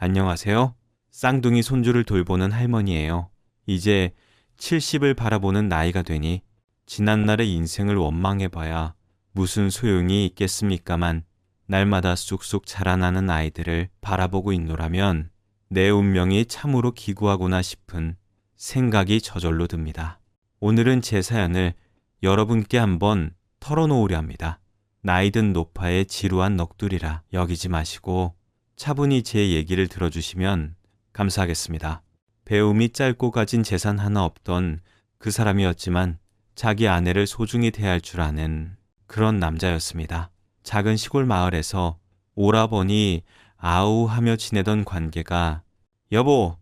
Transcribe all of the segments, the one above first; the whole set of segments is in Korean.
안녕하세요. 쌍둥이 손주를 돌보는 할머니예요. 이제 70을 바라보는 나이가 되니 지난날의 인생을 원망해봐야 무슨 소용이 있겠습니까만 날마다 쑥쑥 자라나는 아이들을 바라보고 있노라면 내 운명이 참으로 기구하구나 싶은 생각이 저절로 듭니다. 오늘은 제 사연을 여러분께 한번 털어놓으려 합니다. 나이든 노파의 지루한 넋두리라 여기지 마시고 차분히 제 얘기를 들어주시면 감사하겠습니다. 배움이 짧고 가진 재산 하나 없던 그 사람이었지만 자기 아내를 소중히 대할 줄 아는 그런 남자였습니다. 작은 시골 마을에서 오라버니 아우하며 지내던 관계가 여보,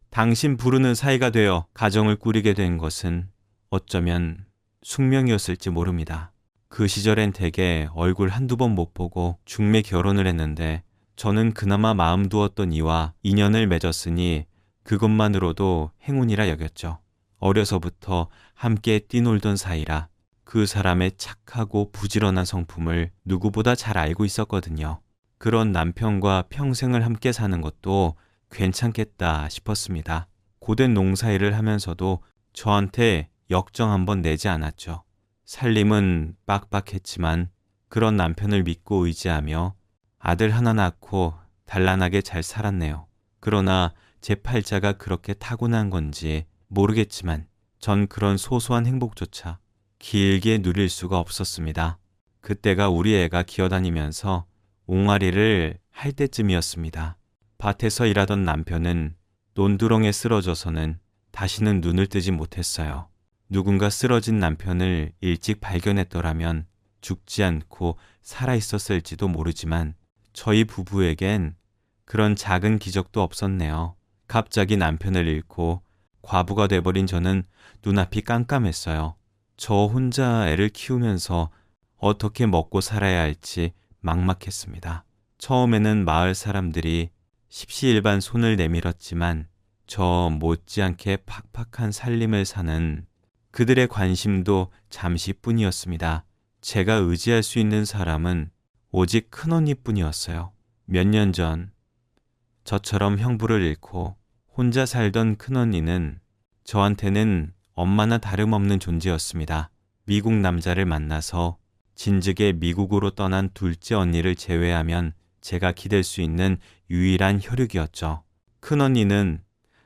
당신 부르는 사이가 되어 가정을 꾸리게 된 것은 어쩌면 숙명이었을지 모릅니다. 그 시절엔 대개 얼굴 한두 번 못 보고 중매 결혼을 했는데 저는 그나마 마음 두었던 이와 인연을 맺었으니 그것만으로도 행운이라 여겼죠. 어려서부터 함께 뛰놀던 사이라 그 사람의 착하고 부지런한 성품을 누구보다 잘 알고 있었거든요. 그런 남편과 평생을 함께 사는 것도 괜찮겠다 싶었습니다. 고된 농사일을 하면서도 저한테 역정 한번 내지 않았죠. 살림은 빡빡했지만 그런 남편을 믿고 의지하며 아들 하나 낳고 단란하게 잘 살았네요. 그러나 제 팔자가 그렇게 타고난 건지 모르겠지만 전 그런 소소한 행복조차 길게 누릴 수가 없었습니다. 그때가 우리 애가 기어다니면서 옹알이를 할 때쯤이었습니다. 밭에서 일하던 남편은 논두렁에 쓰러져서는 다시는 눈을 뜨지 못했어요. 누군가 쓰러진 남편을 일찍 발견했더라면 죽지 않고 살아있었을지도 모르지만 저희 부부에겐 그런 작은 기적도 없었네요. 갑자기 남편을 잃고 과부가 돼버린 저는 눈앞이 깜깜했어요. 저 혼자 애를 키우면서 어떻게 먹고 살아야 할지 막막했습니다. 처음에는 마을 사람들이 십시일반 손을 내밀었지만 저 못지않게 팍팍한 살림을 사는 그들의 관심도 잠시뿐이었습니다. 제가 의지할 수 있는 사람은 오직 큰언니뿐이었어요. 몇 년 전 저처럼 형부를 잃고 혼자 살던 큰언니는 저한테는 엄마나 다름없는 존재였습니다. 미국 남자를 만나서 진즉에 미국으로 떠난 둘째 언니를 제외하면 제가 기댈 수 있는 유일한 혈육이었죠. 큰언니는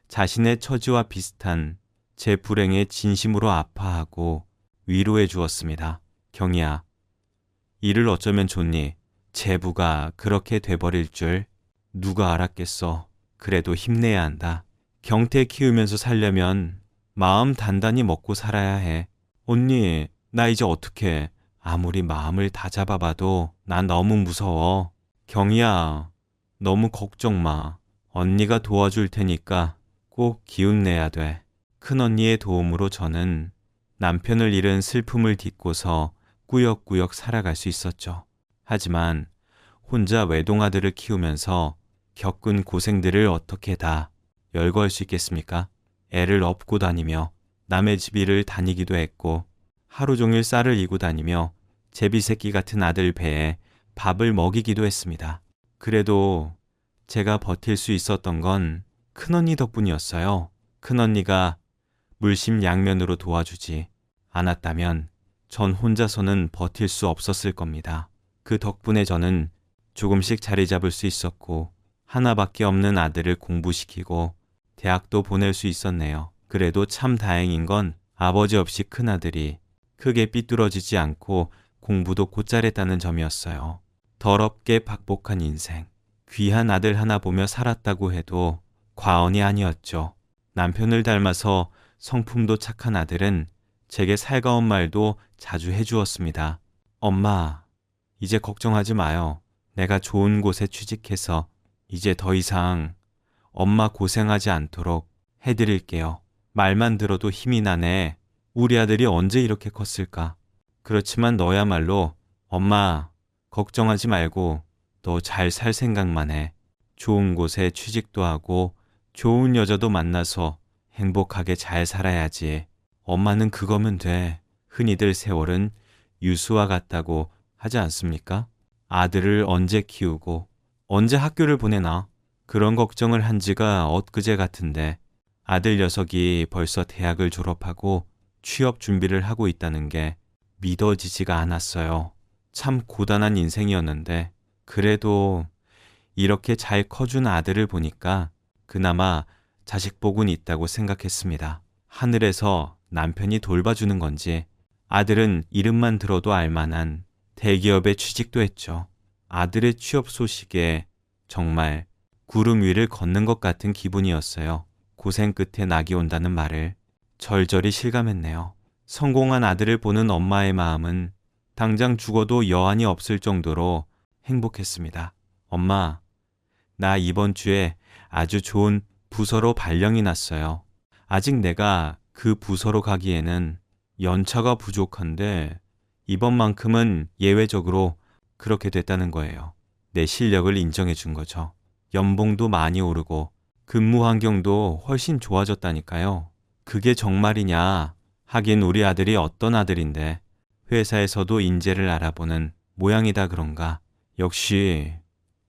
자신의 처지와 비슷한 제 불행에 진심으로 아파하고 위로해 주었습니다. 경희야, 일을 어쩌면 좋니? 제부가 그렇게 돼버릴 줄 누가 알았겠어. 그래도 힘내야 한다. 경태 키우면서 살려면 마음 단단히 먹고 살아야 해. 언니, 나 이제 어떡해. 아무리 마음을 다 잡아봐도 난 너무 무서워. 경희야, 너무 걱정 마. 언니가 도와줄 테니까 꼭 기운 내야 돼. 큰언니의 도움으로 저는 남편을 잃은 슬픔을 딛고서 꾸역꾸역 살아갈 수 있었죠. 하지만 혼자 외동아들을 키우면서 겪은 고생들을 어떻게 다 열거할 수 있겠습니까? 애를 업고 다니며 남의 집 일을 다니기도 했고 하루 종일 쌀을 이고 다니며 제비새끼 같은 아들 배에 밥을 먹이기도 했습니다. 그래도 제가 버틸 수 있었던 건 큰언니 덕분이었어요. 큰언니가 물심양면으로 도와주지 않았다면 전 혼자서는 버틸 수 없었을 겁니다. 그 덕분에 저는 조금씩 자리 잡을 수 있었고 하나밖에 없는 아들을 공부시키고 대학도 보낼 수 있었네요. 그래도 참 다행인 건 아버지 없이 큰아들이 크게 삐뚤어지지 않고 공부도 곧잘했다는 점이었어요. 더럽게 박복한 인생, 귀한 아들 하나 보며 살았다고 해도 과언이 아니었죠. 남편을 닮아서 성품도 착한 아들은 제게 살가운 말도 자주 해주었습니다. 엄마, 이제 걱정하지 마요. 내가 좋은 곳에 취직해서 이제 더 이상 엄마 고생하지 않도록 해드릴게요. 말만 들어도 힘이 나네. 우리 아들이 언제 이렇게 컸을까? 그렇지만 너야말로 엄마 걱정하지 말고 너 잘 살 생각만 해. 좋은 곳에 취직도 하고 좋은 여자도 만나서 행복하게 잘 살아야지. 엄마는 그거면 돼. 흔히들 세월은 유수와 같다고 하지 않습니까? 아들을 언제 키우고 언제 학교를 보내나? 그런 걱정을 한 지가 엊그제 같은데 아들 녀석이 벌써 대학을 졸업하고 취업 준비를 하고 있다는 게 믿어지지가 않았어요. 참 고단한 인생이었는데 그래도 이렇게 잘 커준 아들을 보니까 그나마 자식 복은 있다고 생각했습니다. 하늘에서 남편이 돌봐주는 건지 아들은 이름만 들어도 알만한 대기업에 취직도 했죠. 아들의 취업 소식에 정말 구름 위를 걷는 것 같은 기분이었어요. 고생 끝에 낙이 온다는 말을 절절히 실감했네요. 성공한 아들을 보는 엄마의 마음은 당장 죽어도 여한이 없을 정도로 행복했습니다. 엄마, 나 이번 주에 아주 좋은 부서로 발령이 났어요. 아직 내가 그 부서로 가기에는 연차가 부족한데 이번만큼은 예외적으로 그렇게 됐다는 거예요. 내 실력을 인정해 준 거죠. 연봉도 많이 오르고 근무 환경도 훨씬 좋아졌다니까요. 그게 정말이냐? 하긴 우리 아들이 어떤 아들인데 회사에서도 인재를 알아보는 모양이다 그런가. 역시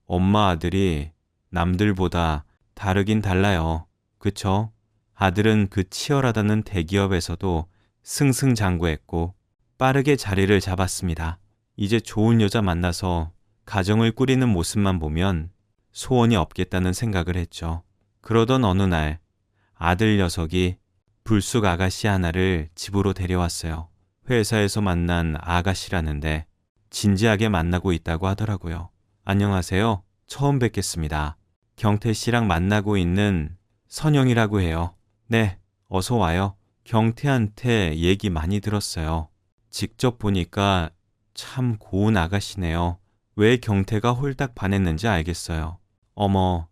엄마 아들이 남들보다 다르긴 달라요. 그쵸? 아들은 그 치열하다는 대기업에서도 승승장구했고 빠르게 자리를 잡았습니다. 이제 좋은 여자 만나서 가정을 꾸리는 모습만 보면 소원이 없겠다는 생각을 했죠. 그러던 어느 날 아들 녀석이 불쑥 아가씨 하나를 집으로 데려왔어요. 회사에서 만난 아가씨라는데 진지하게 만나고 있다고 하더라고요. 안녕하세요. 처음 뵙겠습니다. 경태 씨랑 만나고 있는 선영이라고 해요. 네, 어서 와요. 경태한테 얘기 많이 들었어요. 직접 보니까 참 고운 아가씨네요. 왜 경태가 홀딱 반했는지 알겠어요. 어머,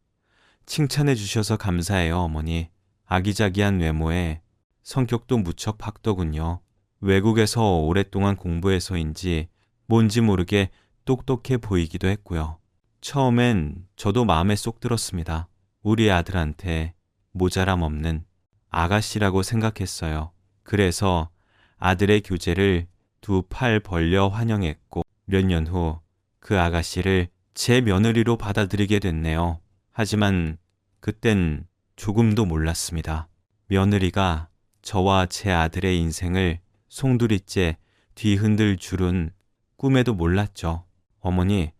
칭찬해 주셔서 감사해요, 어머니. 아기자기한 외모에 성격도 무척 밝더군요. 외국에서 오랫동안 공부해서인지 뭔지 모르게 똑똑해 보이기도 했고요. 처음엔 저도 마음에 쏙 들었습니다. 우리 아들한테 모자람 없는 아가씨라고 생각했어요. 그래서 아들의 교제를 두 팔 벌려 환영했고 몇 년 후 그 아가씨를 제 며느리로 받아들이게 됐네요. 하지만 그땐 조금도 몰랐습니다. 며느리가 저와 제 아들의 인생을 송두리째 뒤흔들 줄은 꿈에도 몰랐죠. 어머니,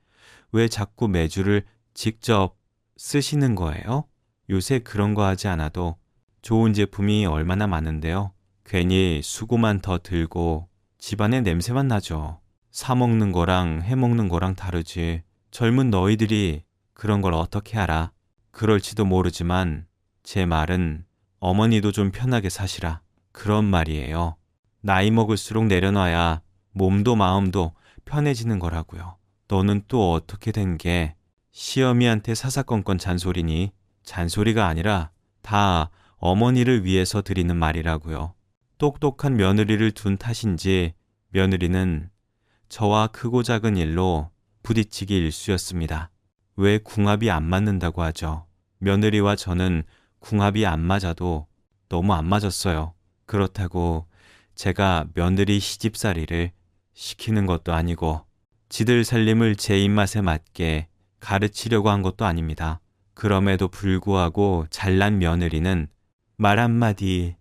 왜 자꾸 매주를 직접 쓰시는 거예요? 요새 그런 거 하지 않아도 좋은 제품이 얼마나 많은데요. 괜히 수고만 더 들고 집안에 냄새만 나죠. 사 먹는 거랑 해 먹는 거랑 다르지. 젊은 너희들이 그런 걸 어떻게 알아? 그럴지도 모르지만 제 말은 어머니도 좀 편하게 사시라. 그런 말이에요. 나이 먹을수록 내려놔야 몸도 마음도 편해지는 거라고요. 너는 또 어떻게 된 게 시어미한테 사사건건 잔소리니? 잔소리가 아니라 다 어머니를 위해서 드리는 말이라고요. 똑똑한 며느리를 둔 탓인지 며느리는 저와 크고 작은 일로 부딪히기 일쑤였습니다. 왜 궁합이 안 맞는다고 하죠. 며느리와 저는 궁합이 안 맞아도 너무 안 맞았어요. 그렇다고 제가 며느리 시집살이를 시키는 것도 아니고 지들 살림을 제 입맛에 맞게 가르치려고 한 것도 아닙니다. 그럼에도 불구하고 잘난 며느리는 말 한마디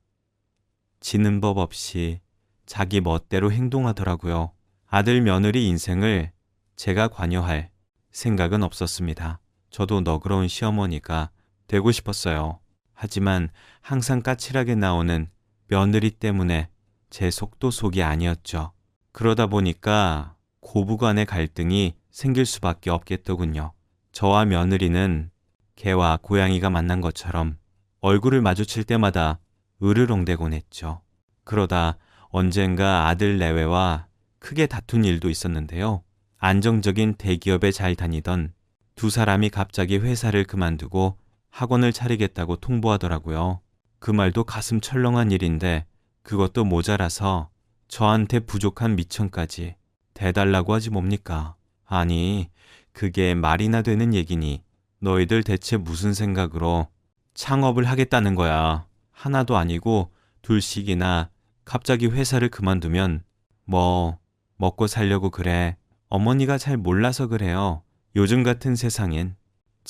지는 법 없이 자기 멋대로 행동하더라고요. 아들 며느리 인생을 제가 관여할 생각은 없었습니다. 저도 너그러운 시어머니가 되고 싶었어요. 하지만 항상 까칠하게 나오는 며느리 때문에 제 속도 속이 아니었죠. 그러다 보니까 고부간의 갈등이 생길 수밖에 없겠더군요. 저와 며느리는 개와 고양이가 만난 것처럼 얼굴을 마주칠 때마다 으르렁대곤 했죠. 그러다 언젠가 아들 내외와 크게 다툰 일도 있었는데요. 안정적인 대기업에 잘 다니던 두 사람이 갑자기 회사를 그만두고 학원을 차리겠다고 통보하더라고요. 그 말도 가슴 철렁한 일인데 그것도 모자라서 저한테 부족한 미천까지 대달라고 하지 뭡니까? 아니, 그게 말이나 되는 얘기니 너희들 대체 무슨 생각으로 창업을 하겠다는 거야. 하나도 아니고 둘씩이나 갑자기 회사를 그만두면 뭐 먹고 살려고 그래. 어머니가 잘 몰라서 그래요. 요즘 같은 세상엔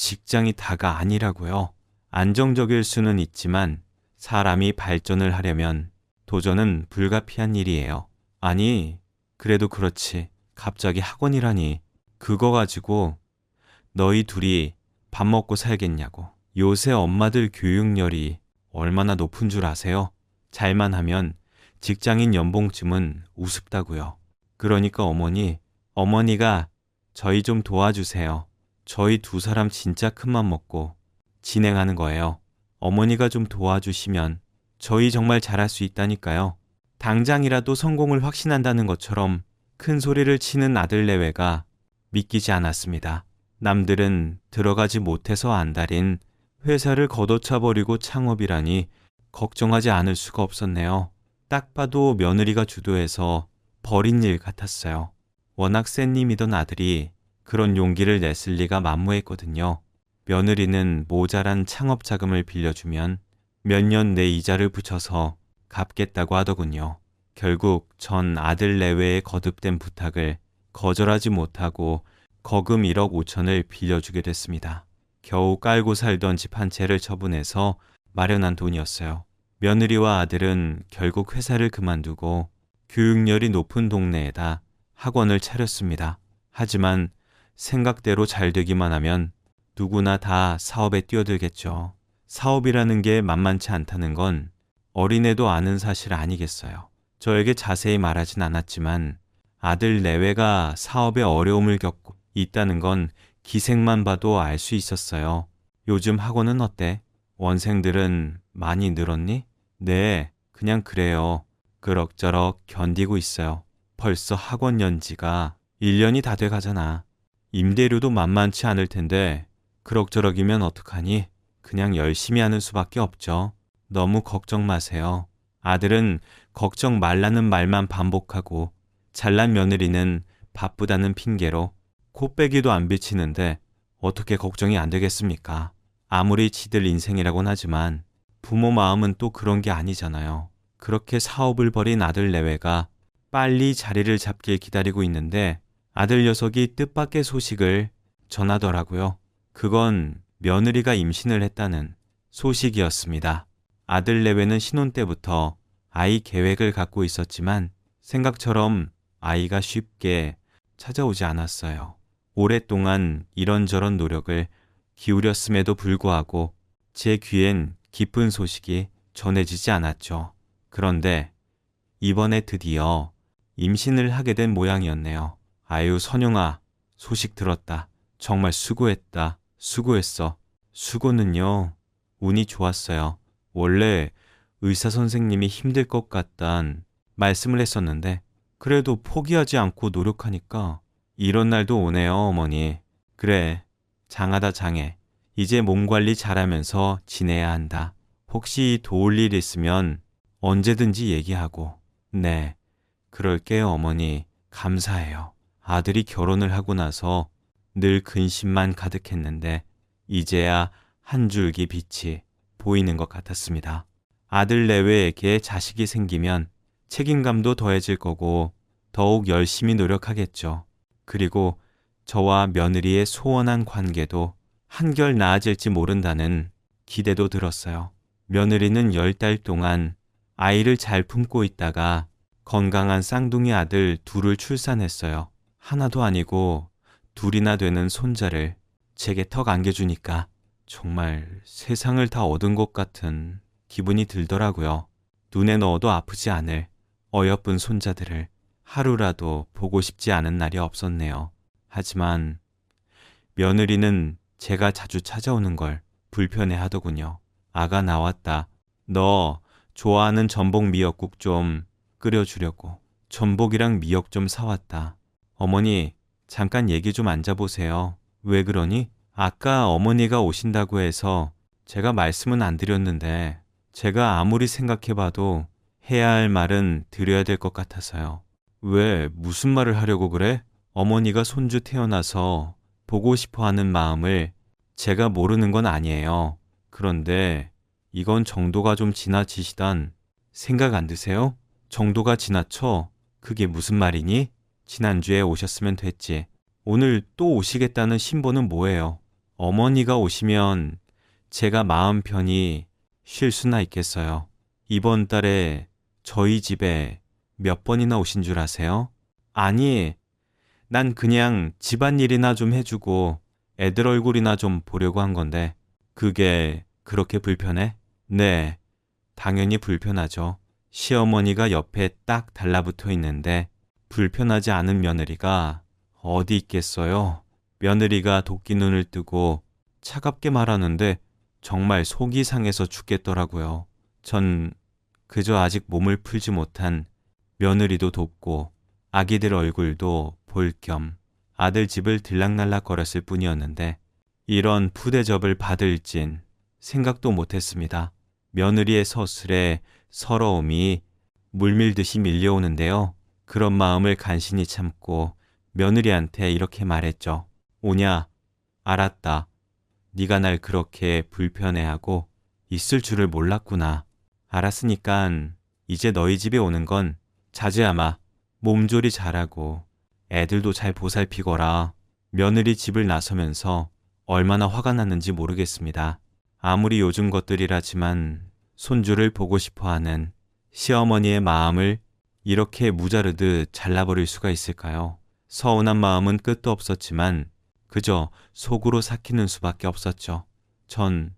직장이 다가 아니라고요. 안정적일 수는 있지만 사람이 발전을 하려면 도전은 불가피한 일이에요. 아니, 그래도 그렇지. 갑자기 학원이라니. 그거 가지고 너희 둘이 밥 먹고 살겠냐고. 요새 엄마들 교육열이 얼마나 높은 줄 아세요? 잘만 하면 직장인 연봉쯤은 우습다고요. 그러니까 어머니가 저희 좀 도와주세요. 저희 두 사람 진짜 큰맘 먹고 진행하는 거예요. 어머니가 좀 도와주시면 저희 정말 잘할 수 있다니까요. 당장이라도 성공을 확신한다는 것처럼 큰 소리를 치는 아들 내외가 믿기지 않았습니다. 남들은 들어가지 못해서 안달인 회사를 걷어차버리고 창업이라니 걱정하지 않을 수가 없었네요. 딱 봐도 며느리가 주도해서 벌인 일 같았어요. 워낙 센 님이던 아들이 그런 용기를 냈을 리가 만무했거든요. 며느리는 모자란 창업 자금을 빌려주면 몇 년 내 이자를 붙여서 갚겠다고 하더군요. 결국 전 아들 내외의 거듭된 부탁을 거절하지 못하고 거금 1억 5천을 빌려주게 됐습니다. 겨우 깔고 살던 집 한 채를 처분해서 마련한 돈이었어요. 며느리와 아들은 결국 회사를 그만두고 교육열이 높은 동네에다 학원을 차렸습니다. 하지만 생각대로 잘 되기만 하면 누구나 다 사업에 뛰어들겠죠. 사업이라는 게 만만치 않다는 건 어린애도 아는 사실 아니겠어요. 저에게 자세히 말하진 않았지만 아들 내외가 사업에 어려움을 겪고 있다는 건 기색만 봐도 알 수 있었어요. 요즘 학원은 어때? 원생들은 많이 늘었니? 네, 그냥 그래요. 그럭저럭 견디고 있어요. 벌써 학원 연지가 1년이 다 돼 가잖아. 임대료도 만만치 않을 텐데 그럭저럭이면 어떡하니? 그냥 열심히 하는 수밖에 없죠. 너무 걱정 마세요. 아들은 걱정 말라는 말만 반복하고 잘난 며느리는 바쁘다는 핑계로 코빼기도 안 비치는데 어떻게 걱정이 안 되겠습니까? 아무리 지들 인생이라곤 하지만 부모 마음은 또 그런 게 아니잖아요. 그렇게 사업을 벌인 아들 내외가 빨리 자리를 잡길 기다리고 있는데 아들 녀석이 뜻밖의 소식을 전하더라고요. 그건 며느리가 임신을 했다는 소식이었습니다. 아들 내외는 신혼 때부터 아이 계획을 갖고 있었지만 생각처럼 아이가 쉽게 찾아오지 않았어요. 오랫동안 이런저런 노력을 기울였음에도 불구하고 제 귀엔 기쁜 소식이 전해지지 않았죠. 그런데 이번에 드디어 임신을 하게 된 모양이었네요. 아유, 선영아, 소식 들었다. 정말 수고했다. 수고했어. 수고는요, 운이 좋았어요. 원래 의사 선생님이 힘들 것 같단 말씀을 했었는데 그래도 포기하지 않고 노력하니까 이런 날도 오네요, 어머니. 그래, 장하다 장해. 이제 몸 관리 잘하면서 지내야 한다. 혹시 도울 일 있으면 언제든지 얘기하고. 네, 그럴게요, 어머니. 감사해요. 아들이 결혼을 하고 나서 늘 근심만 가득했는데 이제야 한 줄기 빛이 보이는 것 같았습니다. 아들 내외에게 자식이 생기면 책임감도 더해질 거고 더욱 열심히 노력하겠죠. 그리고 저와 며느리의 소원한 관계도 한결 나아질지 모른다는 기대도 들었어요. 며느리는 10달 동안 아이를 잘 품고 있다가 건강한 쌍둥이 아들 둘을 출산했어요. 하나도 아니고 둘이나 되는 손자를 제게 턱 안겨주니까 정말 세상을 다 얻은 것 같은 기분이 들더라고요. 눈에 넣어도 아프지 않을 어여쁜 손자들을 하루라도 보고 싶지 않은 날이 없었네요. 하지만 며느리는 제가 자주 찾아오는 걸 불편해 하더군요. 아가 나왔다. 너 좋아하는 전복 미역국 좀 끓여주려고. 전복이랑 미역 좀 사왔다. 어머니, 잠깐 얘기 좀 앉아보세요. 왜 그러니? 아까 어머니가 오신다고 해서 제가 말씀은 안 드렸는데 제가 아무리 생각해봐도 해야 할 말은 드려야 될 것 같아서요. 왜, 무슨 말을 하려고 그래? 어머니가 손주 태어나서 보고 싶어 하는 마음을 제가 모르는 건 아니에요. 그런데 이건 정도가 좀 지나치시단 생각 안 드세요? 정도가 지나쳐? 그게 무슨 말이니? 지난주에 오셨으면 됐지. 오늘 또 오시겠다는 신보는 뭐예요? 어머니가 오시면 제가 마음 편히 쉴 수나 있겠어요. 이번 달에 저희 집에 몇 번이나 오신 줄 아세요? 아니, 난 그냥 집안일이나 좀 해주고 애들 얼굴이나 좀 보려고 한 건데 그게 그렇게 불편해? 네, 당연히 불편하죠. 시어머니가 옆에 딱 달라붙어 있는데 불편하지 않은 며느리가 어디 있겠어요? 며느리가 도끼 눈을 뜨고 차갑게 말하는데 정말 속이 상해서 죽겠더라고요. 전 그저 아직 몸을 풀지 못한 며느리도 돕고 아기들 얼굴도 볼 겸 아들 집을 들락날락거렸을 뿐이었는데 이런 푸대접을 받을진 생각도 못했습니다. 며느리의 서술에 서러움이 물밀듯이 밀려오는데요. 그런 마음을 간신히 참고 며느리한테 이렇게 말했죠. 오냐, 알았다. 네가 날 그렇게 불편해하고 있을 줄을 몰랐구나. 알았으니깐 이제 너희 집에 오는 건 자제아마 몸조리 잘하고 애들도 잘 보살피거라. 며느리 집을 나서면서 얼마나 화가 났는지 모르겠습니다. 아무리 요즘 것들이라지만 손주를 보고 싶어하는 시어머니의 마음을 이렇게 무자르듯 잘라버릴 수가 있을까요? 서운한 마음은 끝도 없었지만 그저 속으로 삭히는 수밖에 없었죠. 전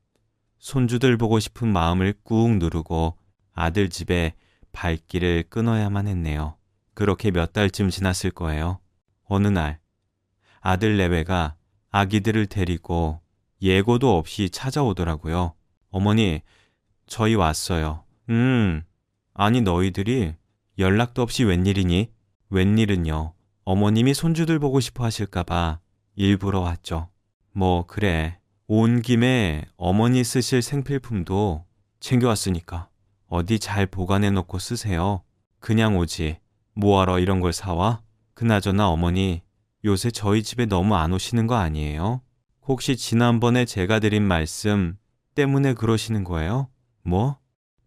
손주들 보고 싶은 마음을 꾹 누르고 아들 집에 발길을 끊어야만 했네요. 그렇게 몇 달쯤 지났을 거예요. 어느 날 아들 내외가 아기들을 데리고 예고도 없이 찾아오더라고요. 어머니, 저희 왔어요. 아니 너희들이 연락도 없이 웬일이니? 웬일은요. 어머님이 손주들 보고 싶어 하실까봐 일부러 왔죠. 뭐 그래. 온 김에 어머니 쓰실 생필품도 챙겨왔으니까 어디 잘 보관해 놓고 쓰세요. 그냥 오지. 뭐하러 이런 걸 사와? 그나저나 어머니 요새 저희 집에 너무 안 오시는 거 아니에요? 혹시 지난번에 제가 드린 말씀 때문에 그러시는 거예요? 뭐?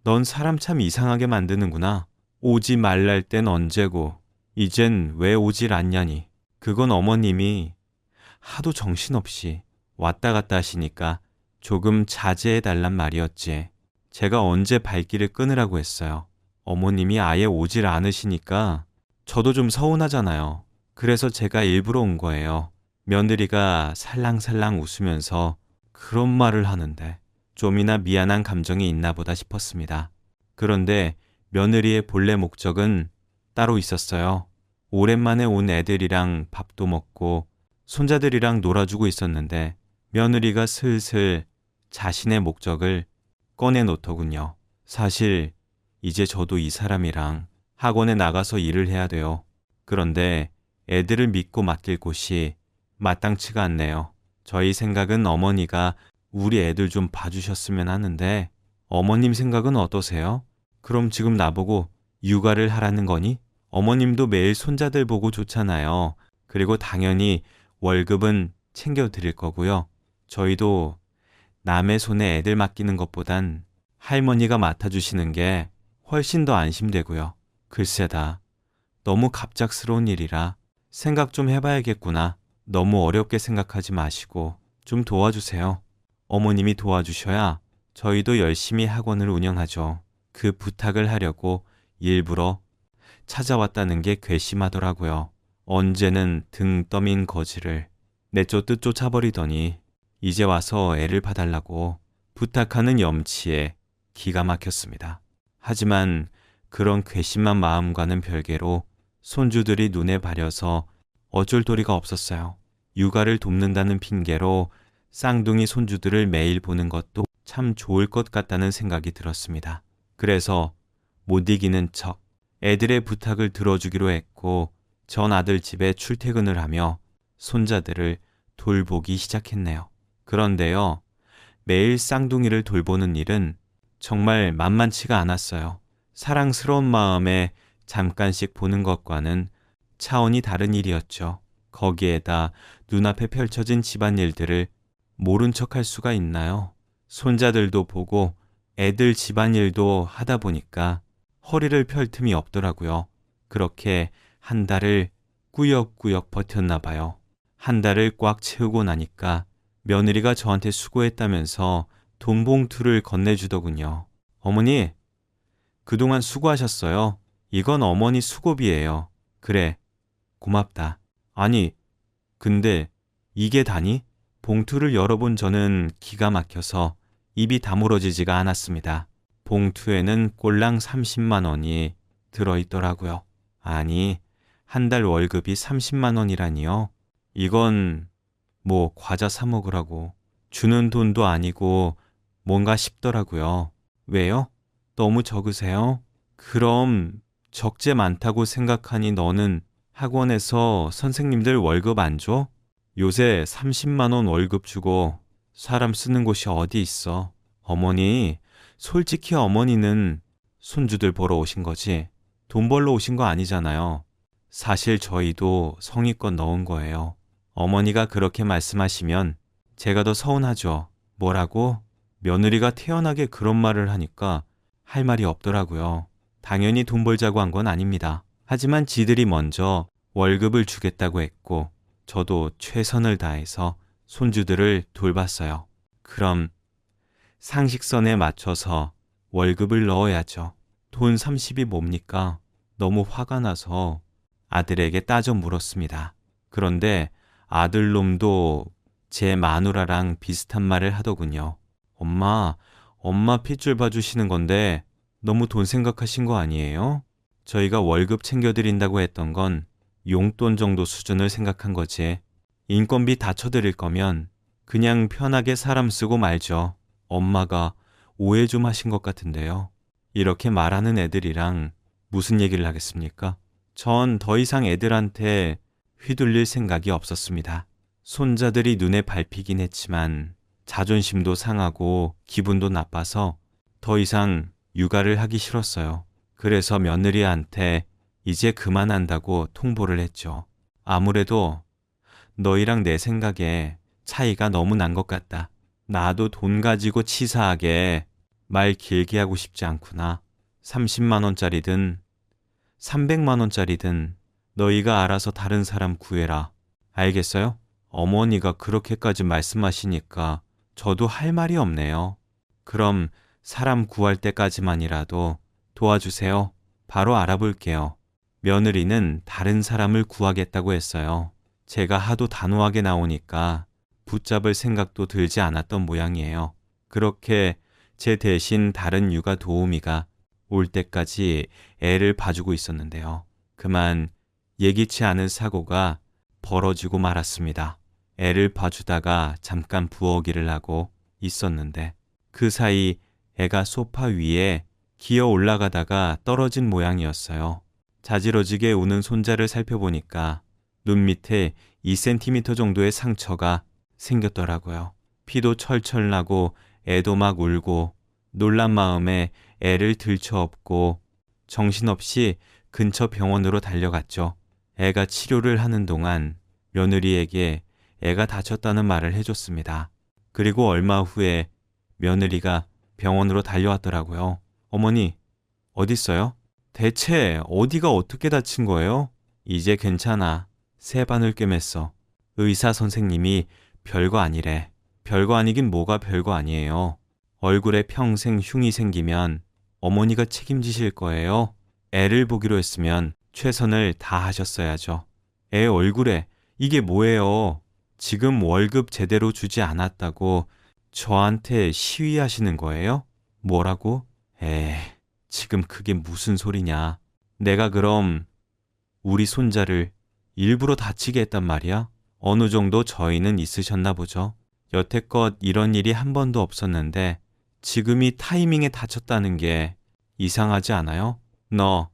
넌 사람 참 이상하게 만드는구나. 오지 말랄 땐 언제고 이젠 왜 오질 않냐니. 그건 어머님이 하도 정신없이 왔다 갔다 하시니까 조금 자제해달란 말이었지. 제가 언제 발길을 끊으라고 했어요. 어머님이 아예 오질 않으시니까 저도 좀 서운하잖아요. 그래서 제가 일부러 온 거예요. 며느리가 살랑살랑 웃으면서 그런 말을 하는데 좀이나 미안한 감정이 있나 보다 싶었습니다. 그런데 며느리의 본래 목적은 따로 있었어요. 오랜만에 온 애들이랑 밥도 먹고 손자들이랑 놀아주고 있었는데 며느리가 슬슬 자신의 목적을 꺼내놓더군요. 사실 이제 저도 이 사람이랑 학원에 나가서 일을 해야 돼요. 그런데 애들을 믿고 맡길 곳이 마땅치가 않네요. 저희 생각은 어머니가 우리 애들 좀 봐주셨으면 하는데 어머님 생각은 어떠세요? 그럼 지금 나보고 육아를 하라는 거니? 어머님도 매일 손자들 보고 좋잖아요. 그리고 당연히 월급은 챙겨드릴 거고요. 저희도 남의 손에 애들 맡기는 것보단 할머니가 맡아주시는 게 훨씬 더 안심되고요. 글쎄다. 너무 갑작스러운 일이라 생각 좀 해봐야겠구나. 너무 어렵게 생각하지 마시고 좀 도와주세요. 어머님이 도와주셔야 저희도 열심히 학원을 운영하죠. 그 부탁을 하려고 일부러 찾아왔다는 게 괘씸하더라고요. 언제는 등 떠민 거지를 내쫓듯 쫓아버리더니 이제 와서 애를 봐달라고 부탁하는 염치에 기가 막혔습니다. 하지만 그런 괘씸한 마음과는 별개로 손주들이 눈에 바려서 어쩔 도리가 없었어요. 육아를 돕는다는 핑계로 쌍둥이 손주들을 매일 보는 것도 참 좋을 것 같다는 생각이 들었습니다. 그래서 못 이기는 척 애들의 부탁을 들어주기로 했고 전 아들 집에 출퇴근을 하며 손자들을 돌보기 시작했네요. 그런데요, 매일 쌍둥이를 돌보는 일은 정말 만만치가 않았어요. 사랑스러운 마음에 잠깐씩 보는 것과는 차원이 다른 일이었죠. 거기에다 눈앞에 펼쳐진 집안일들을 모른 척할 수가 있나요? 손자들도 보고 애들 집안일도 하다 보니까 허리를 펼 틈이 없더라고요. 그렇게 한 달을 꾸역꾸역 버텼나 봐요. 한 달을 꽉 채우고 나니까 며느리가 저한테 수고했다면서 돈 봉투를 건네주더군요. 어머니, 그동안 수고하셨어요. 이건 어머니 수고비예요. 그래, 고맙다. 아니, 근데 이게 다니? 봉투를 열어본 저는 기가 막혀서 입이 다물어지지가 않았습니다. 봉투에는 꼴랑 30만 원이 들어있더라고요. 아니, 한 달 월급이 30만 원이라니요? 이건 뭐 과자 사 먹으라고 주는 돈도 아니고 뭔가 싶더라고요. 왜요? 너무 적으세요? 그럼 적재 많다고 생각하니 너는 학원에서 선생님들 월급 안 줘? 요새 30만 원 월급 주고 사람 쓰는 곳이 어디 있어? 어머니, 솔직히 어머니는 손주들 보러 오신 거지 돈 벌러 오신 거 아니잖아요. 사실 저희도 성의껏 넣은 거예요. 어머니가 그렇게 말씀하시면 제가 더 서운하죠. 뭐라고? 며느리가 태연하게 그런 말을 하니까 할 말이 없더라고요. 당연히 돈 벌자고 한 건 아닙니다. 하지만 지들이 먼저 월급을 주겠다고 했고 저도 최선을 다해서 손주들을 돌봤어요. 그럼 상식선에 맞춰서 월급을 넣어야죠. 돈 30이 뭡니까? 너무 화가 나서 아들에게 따져 물었습니다. 그런데 아들놈도 제 마누라랑 비슷한 말을 하더군요. 엄마 핏줄 봐주시는 건데 너무 돈 생각하신 거 아니에요? 저희가 월급 챙겨드린다고 했던 건 용돈 정도 수준을 생각한 거지. 인건비 다 쳐드릴 거면 그냥 편하게 사람 쓰고 말죠. 엄마가 오해 좀 하신 것 같은데요. 이렇게 말하는 애들이랑 무슨 얘기를 하겠습니까? 전 더 이상 애들한테 휘둘릴 생각이 없었습니다. 손자들이 눈에 밟히긴 했지만 자존심도 상하고 기분도 나빠서 더 이상 육아를 하기 싫었어요. 그래서 며느리한테 이제 그만한다고 통보를 했죠. 아무래도 너희랑 내 생각에 차이가 너무 난 것 같다. 나도 돈 가지고 치사하게 말 길게 하고 싶지 않구나. 30만 원짜리든 300만 원짜리든 너희가 알아서 다른 사람 구해라. 알겠어요? 어머니가 그렇게까지 말씀하시니까 저도 할 말이 없네요. 그럼 사람 구할 때까지만이라도 도와주세요. 바로 알아볼게요. 며느리는 다른 사람을 구하겠다고 했어요. 제가 하도 단호하게 나오니까 붙잡을 생각도 들지 않았던 모양이에요. 그렇게 제 대신 다른 육아 도우미가 올 때까지 애를 봐주고 있었는데요. 그만 예기치 않은 사고가 벌어지고 말았습니다. 애를 봐주다가 잠깐 부엌일을 하고 있었는데 그 사이 애가 소파 위에 기어 올라가다가 떨어진 모양이었어요. 자지러지게 우는 손자를 살펴보니까 눈 밑에 2cm 정도의 상처가 생겼더라고요. 피도 철철 나고 애도 막 울고 놀란 마음에 애를 들쳐업고 정신없이 근처 병원으로 달려갔죠. 애가 치료를 하는 동안 며느리에게 애가 다쳤다는 말을 해줬습니다. 그리고 얼마 후에 며느리가 병원으로 달려왔더라고요. 어머니, 어딨어요? 대체 어디가 어떻게 다친 거예요? 이제 괜찮아. 새 바늘 꿰맸어. 의사 선생님이 별거 아니래. 별거 아니긴 뭐가 별거 아니에요. 얼굴에 평생 흉이 생기면 어머니가 책임지실 거예요. 애를 보기로 했으면 최선을 다하셨어야죠. 애 얼굴에 이게 뭐예요? 지금 월급 제대로 주지 않았다고 저한테 시위하시는 거예요? 뭐라고? 지금 그게 무슨 소리냐. 내가 그럼 우리 손자를 일부러 다치게 했단 말이야? 어느 정도 저희는 있으셨나 보죠. 여태껏 이런 일이 한 번도 없었는데 지금이 타이밍에 다쳤다는 게 이상하지 않아요? 너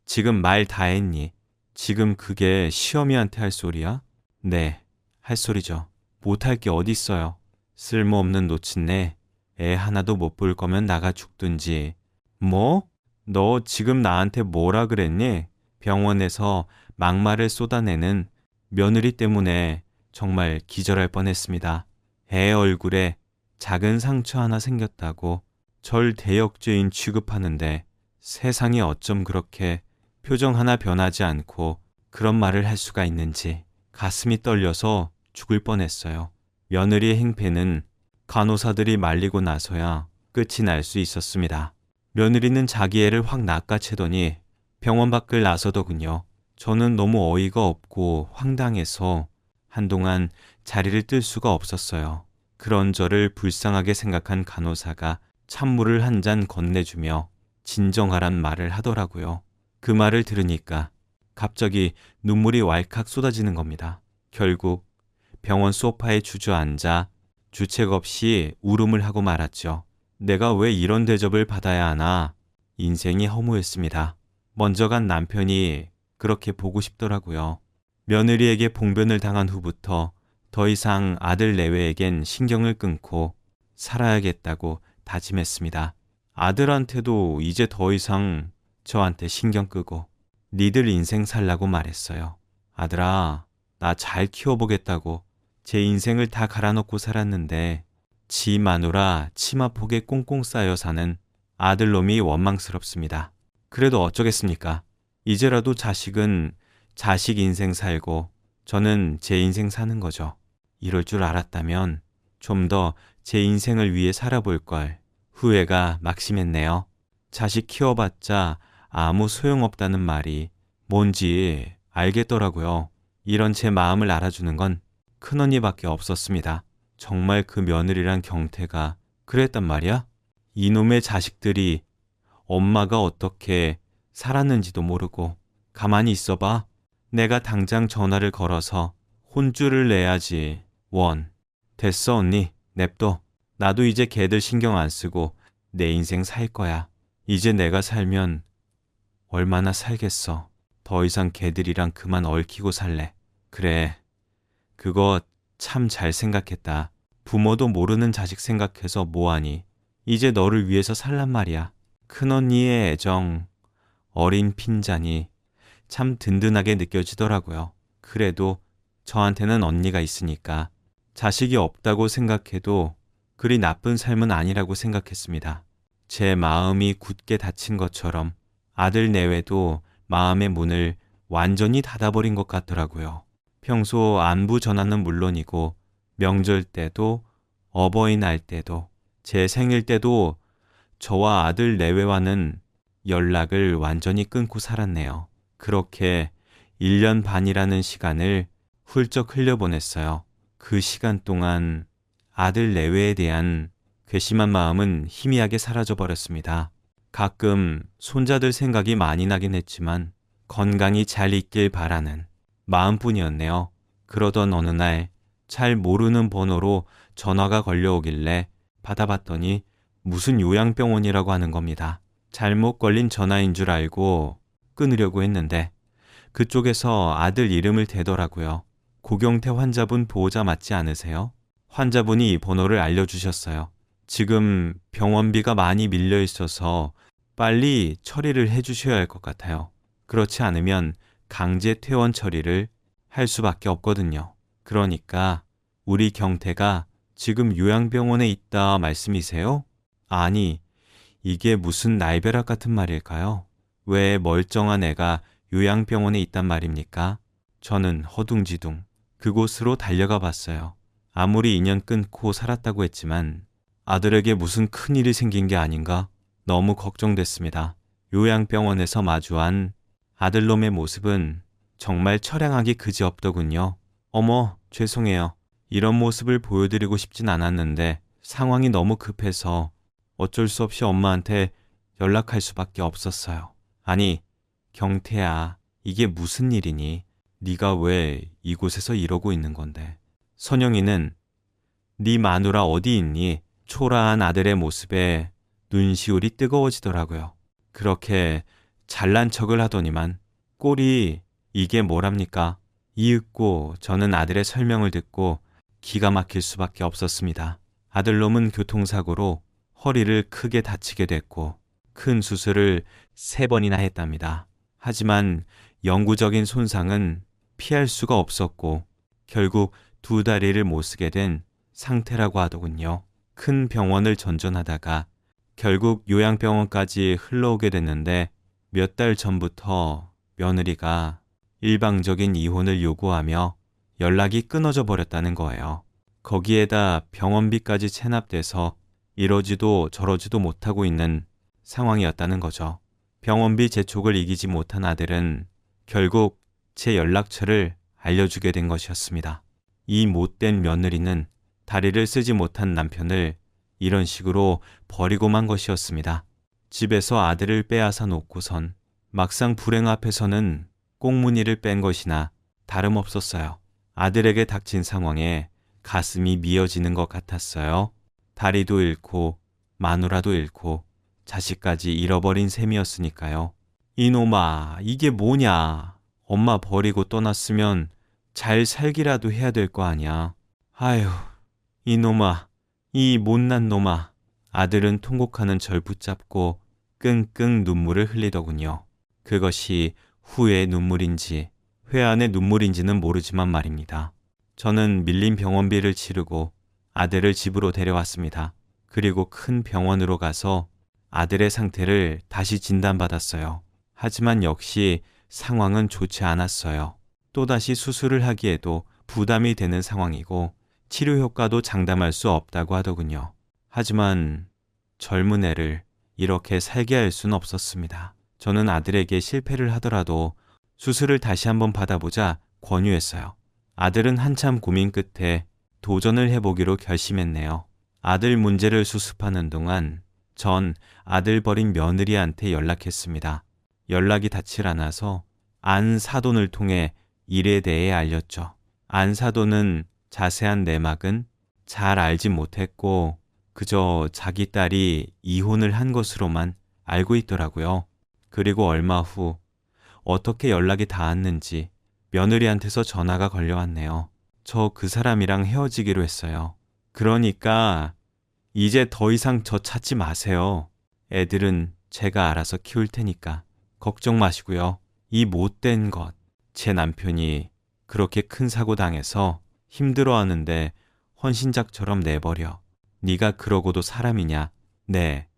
지금 말 다 했니? 지금 그게 시어미한테 할 소리야? 네, 할 소리죠. 못할 게 어딨어요. 쓸모없는 노친네. 애 하나도 못 볼 거면 나가 죽든지. 뭐? 너 지금 나한테 뭐라 그랬니? 병원에서 막말을 쏟아내는 며느리 때문에 정말 기절할 뻔했습니다. 애 얼굴에 작은 상처 하나 생겼다고 절 대역죄인 취급하는데 세상이 어쩜 그렇게 표정 하나 변하지 않고 그런 말을 할 수가 있는지 가슴이 떨려서 죽을 뻔했어요. 며느리의 행패는 간호사들이 말리고 나서야 끝이 날 수 있었습니다. 며느리는 자기 애를 확 낚아채더니 병원 밖을 나서더군요. 저는 너무 어이가 없고 황당해서 한동안 자리를 뜰 수가 없었어요. 그런 저를 불쌍하게 생각한 간호사가 찬물을 한 잔 건네주며 진정하란 말을 하더라고요. 그 말을 들으니까 갑자기 눈물이 왈칵 쏟아지는 겁니다. 결국 병원 소파에 주저앉아 주책 없이 울음을 하고 말았죠. 내가 왜 이런 대접을 받아야 하나. 인생이 허무했습니다. 먼저 간 남편이 그렇게 보고 싶더라고요. 며느리에게 봉변을 당한 후부터 더 이상 아들 내외에겐 신경을 끊고 살아야겠다고 다짐했습니다. 아들한테도 이제 더 이상 저한테 신경 끄고 니들 인생 살라고 말했어요. 아들아, 나 잘 키워보겠다고 제 인생을 다 갈아넣고 살았는데 지 마누라 치마폭에 꽁꽁 쌓여 사는 아들놈이 원망스럽습니다. 그래도 어쩌겠습니까? 이제라도 자식은 자식 인생 살고 저는 제 인생 사는 거죠. 이럴 줄 알았다면 좀 더 제 인생을 위해 살아볼 걸. 후회가 막심했네요. 자식 키워봤자 아무 소용없다는 말이 뭔지 알겠더라고요. 이런 제 마음을 알아주는 건 큰언니밖에 없었습니다. 정말 그 며느리란 경태가 그랬단 말이야? 이놈의 자식들이 엄마가 어떻게 살았는지도 모르고 가만히 있어봐. 내가 당장 전화를 걸어서 혼쭐을 내야지. 원. 됐어 언니. 냅둬. 나도 이제 걔들 신경 안 쓰고 내 인생 살 거야. 이제 내가 살면 얼마나 살겠어. 더 이상 걔들이랑 그만 얽히고 살래. 그래. 그거 참 잘 생각했다. 부모도 모르는 자식 생각해서 뭐하니. 이제 너를 위해서 살란 말이야. 큰언니의 애정, 어린 핀잔이 참 든든하게 느껴지더라고요. 그래도 저한테는 언니가 있으니까 자식이 없다고 생각해도 그리 나쁜 삶은 아니라고 생각했습니다. 제 마음이 굳게 닫힌 것처럼 아들 내외도 마음의 문을 완전히 닫아버린 것 같더라고요. 평소 안부 전화는 물론이고 명절 때도 어버이날 때도 제 생일 때도 저와 아들 내외와는 연락을 완전히 끊고 살았네요. 그렇게 1년 반이라는 시간을 훌쩍 흘려보냈어요. 그 시간 동안 아들 내외에 대한 괘씸한 마음은 희미하게 사라져버렸습니다. 가끔 손자들 생각이 많이 나긴 했지만 건강히 잘 있길 바라는 마음뿐이었네요. 그러던 어느 날 잘 모르는 번호로 전화가 걸려오길래 받아봤더니 무슨 요양병원이라고 하는 겁니다. 잘못 걸린 전화인 줄 알고 끊으려고 했는데 그쪽에서 아들 이름을 대더라고요. 고경태 환자분 보호자 맞지 않으세요? 환자분이 이 번호를 알려주셨어요. 지금 병원비가 많이 밀려 있어서 빨리 처리를 해주셔야 할 것 같아요. 그렇지 않으면 강제 퇴원 처리를 할 수밖에 없거든요. 그러니까 우리 경태가 지금 요양병원에 있다 말씀이세요? 아니, 이게 무슨 날벼락 같은 말일까요? 왜 멀쩡한 애가 요양병원에 있단 말입니까? 저는 허둥지둥 그곳으로 달려가 봤어요. 아무리 인연 끊고 살았다고 했지만 아들에게 무슨 큰일이 생긴 게 아닌가? 너무 걱정됐습니다. 요양병원에서 마주한 아들놈의 모습은 정말 처량하기 그지없더군요. 어머, 죄송해요. 이런 모습을 보여드리고 싶진 않았는데 상황이 너무 급해서 어쩔 수 없이 엄마한테 연락할 수밖에 없었어요. 아니, 경태야, 이게 무슨 일이니? 네가 왜 이곳에서 이러고 있는 건데? 선영이는 네 마누라 어디 있니? 초라한 아들의 모습에 눈시울이 뜨거워지더라고요. 그렇게 잘난 척을 하더니만 꼴이 이게 뭐랍니까? 이윽고 저는 아들의 설명을 듣고 기가 막힐 수밖에 없었습니다. 아들놈은 교통사고로 허리를 크게 다치게 됐고 큰 수술을 3번이나 했답니다. 하지만 영구적인 손상은 피할 수가 없었고 결국 2다리를 못 쓰게 된 상태라고 하더군요. 큰 병원을 전전하다가 결국 요양병원까지 흘러오게 됐는데 몇 달 전부터 며느리가 일방적인 이혼을 요구하며 연락이 끊어져 버렸다는 거예요. 거기에다 병원비까지 체납돼서 이러지도 저러지도 못하고 있는 상황이었다는 거죠. 병원비 재촉을 이기지 못한 아들은 결국 제 연락처를 알려주게 된 것이었습니다. 이 못된 며느리는 다리를 쓰지 못한 남편을 이런 식으로 버리고 만 것이었습니다. 집에서 아들을 빼앗아 놓고선 막상 불행 앞에서는 꽁무니를 뺀 것이나 다름없었어요. 아들에게 닥친 상황에 가슴이 미어지는 것 같았어요. 다리도 잃고 마누라도 잃고 자식까지 잃어버린 셈이었으니까요. 이놈아, 이게 뭐냐. 엄마 버리고 떠났으면 잘 살기라도 해야 될 거 아니야. 아휴, 이놈아, 이 못난 놈아. 아들은 통곡하는 절 붙잡고 끙끙 눈물을 흘리더군요. 그것이 후회의 눈물인지 회한의 눈물인지는 모르지만 말입니다. 저는 밀린 병원비를 치르고 아들을 집으로 데려왔습니다. 그리고 큰 병원으로 가서 아들의 상태를 다시 진단받았어요. 하지만 역시 상황은 좋지 않았어요. 또다시 수술을 하기에도 부담이 되는 상황이고 치료 효과도 장담할 수 없다고 하더군요. 하지만 젊은 애를 이렇게 살게 할 수는 없었습니다. 저는 아들에게 실패를 하더라도 수술을 다시 한번 받아보자 권유했어요. 아들은 한참 고민 끝에 도전을 해보기로 결심했네요. 아들 문제를 수습하는 동안 전 아들 버린 며느리한테 연락했습니다. 연락이 닿질 않아서 안사돈을 통해 일에 대해 알렸죠. 안사돈은 자세한 내막은 잘 알지 못했고 그저 자기 딸이 이혼을 한 것으로만 알고 있더라고요. 그리고 얼마 후 어떻게 연락이 닿았는지 며느리한테서 전화가 걸려왔네요. 저 그 사람이랑 헤어지기로 했어요. 그러니까 이제 더 이상 저 찾지 마세요. 애들은 제가 알아서 키울 테니까 걱정 마시고요. 이 못된 것, 제 남편이 그렇게 큰 사고 당해서 힘들어하는데 헌신작처럼 내버려. 네가 그러고도 사람이냐? 네,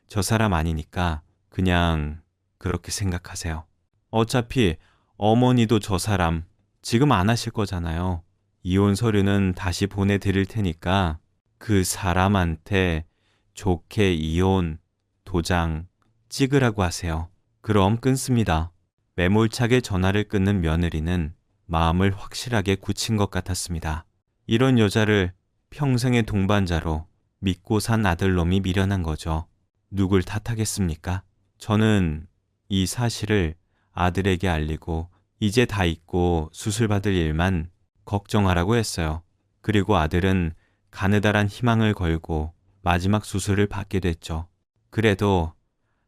저 사람 아니니까 그냥 그렇게 생각하세요. 어차피 어머니도 저 사람 지금 안 하실 거잖아요. 이혼 서류는 다시 보내드릴 테니까 그 사람한테 좋게 이혼 도장 찍으라고 하세요. 그럼 끊습니다. 매몰차게 전화를 끊는 며느리는 마음을 확실하게 굳힌 것 같았습니다. 이런 여자를 평생의 동반자로 믿고 산 아들놈이 미련한 거죠. 누굴 탓하겠습니까? 저는 이 사실을 아들에게 알리고 이제 다 잊고 수술받을 일만 걱정하라고 했어요. 그리고 아들은 가느다란 희망을 걸고 마지막 수술을 받게 됐죠. 그래도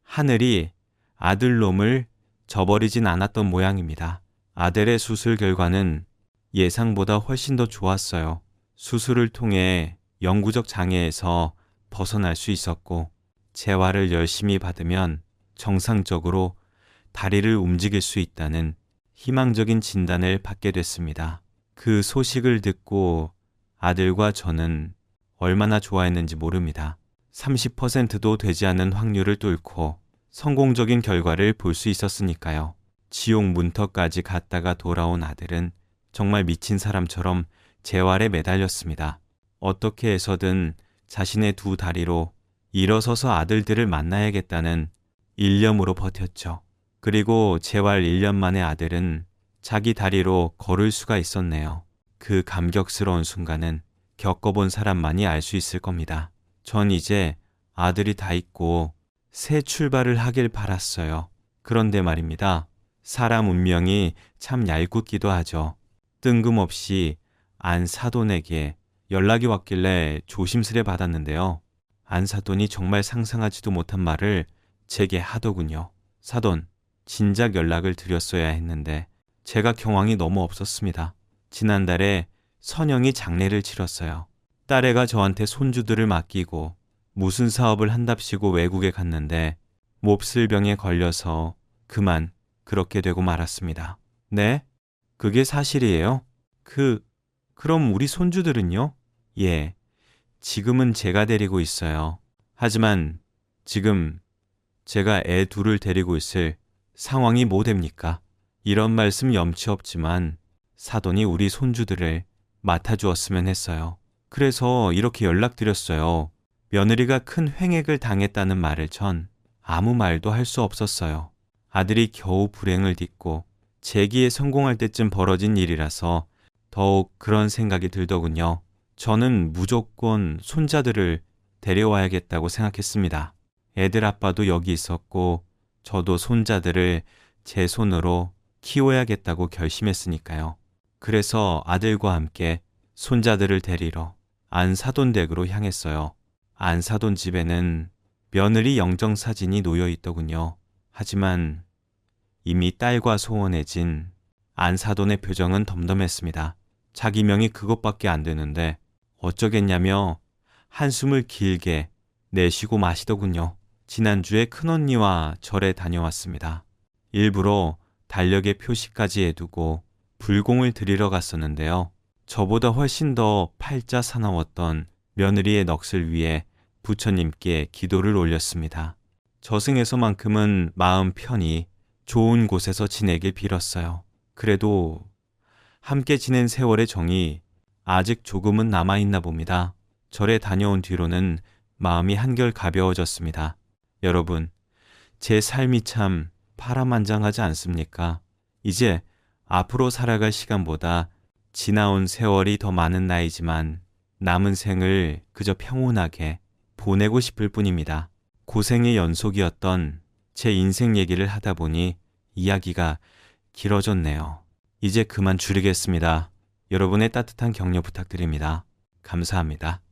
하늘이 아들놈을 저버리진 않았던 모양입니다. 아들의 수술 결과는 예상보다 훨씬 더 좋았어요. 수술을 통해 영구적 장애에서 벗어날 수 있었고 재활을 열심히 받으면 정상적으로 다리를 움직일 수 있다는 희망적인 진단을 받게 됐습니다. 그 소식을 듣고 아들과 저는 얼마나 좋아했는지 모릅니다. 30%도 되지 않는 확률을 뚫고 성공적인 결과를 볼 수 있었으니까요. 지옥 문턱까지 갔다가 돌아온 아들은 정말 미친 사람처럼 재활에 매달렸습니다. 어떻게 해서든 자신의 두 다리로 일어서서 아들들을 만나야겠다는 일념으로 버텼죠. 그리고 재활 1년 만에 아들은 자기 다리로 걸을 수가 있었네요. 그 감격스러운 순간은 겪어본 사람만이 알 수 있을 겁니다. 전 이제 아들이 다 있고 새 출발을 하길 바랐어요. 그런데 말입니다. 사람 운명이 참 얄궂기도 하죠. 뜬금없이 안사돈에게 연락이 왔길래 조심스레 받았는데요. 안사돈이 정말 상상하지도 못한 말을 제게 하더군요. 사돈, 진작 연락을 드렸어야 했는데 제가 경황이 너무 없었습니다. 지난달에 선영이 장례를 치렀어요. 딸애가 저한테 손주들을 맡기고 무슨 사업을 한답시고 외국에 갔는데 몹쓸 병에 걸려서 그만 그렇게 되고 말았습니다. 네? 그게 사실이에요? 그럼 우리 손주들은요? 예, 지금은 제가 데리고 있어요. 하지만 지금 제가 애 둘을 데리고 있을 상황이 뭐 됩니까? 이런 말씀 염치 없지만 사돈이 우리 손주들을 맡아주었으면 했어요. 그래서 이렇게 연락드렸어요. 며느리가 큰 횡액을 당했다는 말을 전 아무 말도 할 수 없었어요. 아들이 겨우 불행을 딛고 재기에 성공할 때쯤 벌어진 일이라서 더욱 그런 생각이 들더군요. 저는 무조건 손자들을 데려와야겠다고 생각했습니다. 애들 아빠도 여기 있었고 저도 손자들을 제 손으로 키워야겠다고 결심했으니까요. 그래서 아들과 함께 손자들을 데리러 안사돈댁으로 향했어요. 안사돈 집에는 며느리 영정사진이 놓여 있더군요. 하지만 이미 딸과 소원해진 안사돈의 표정은 덤덤했습니다. 자기 명이 그것밖에 안 되는데 어쩌겠냐며 한숨을 길게 내쉬고 마시더군요. 지난주에 큰언니와 절에 다녀왔습니다. 일부러 달력에 표시까지 해두고 불공을 드리러 갔었는데요. 저보다 훨씬 더 팔자 사나웠던 며느리의 넋을 위해 부처님께 기도를 올렸습니다. 저승에서만큼은 마음 편히 좋은 곳에서 지내길 빌었어요. 그래도 함께 지낸 세월의 정이 아직 조금은 남아있나 봅니다. 절에 다녀온 뒤로는 마음이 한결 가벼워졌습니다. 여러분, 제 삶이 참 파란만장하지 않습니까? 이제 앞으로 살아갈 시간보다 지나온 세월이 더 많은 나이지만 남은 생을 그저 평온하게 보내고 싶을 뿐입니다. 고생의 연속이었던 제 인생 얘기를 하다 보니 이야기가 길어졌네요. 이제 그만 줄이겠습니다. 여러분의 따뜻한 격려 부탁드립니다. 감사합니다.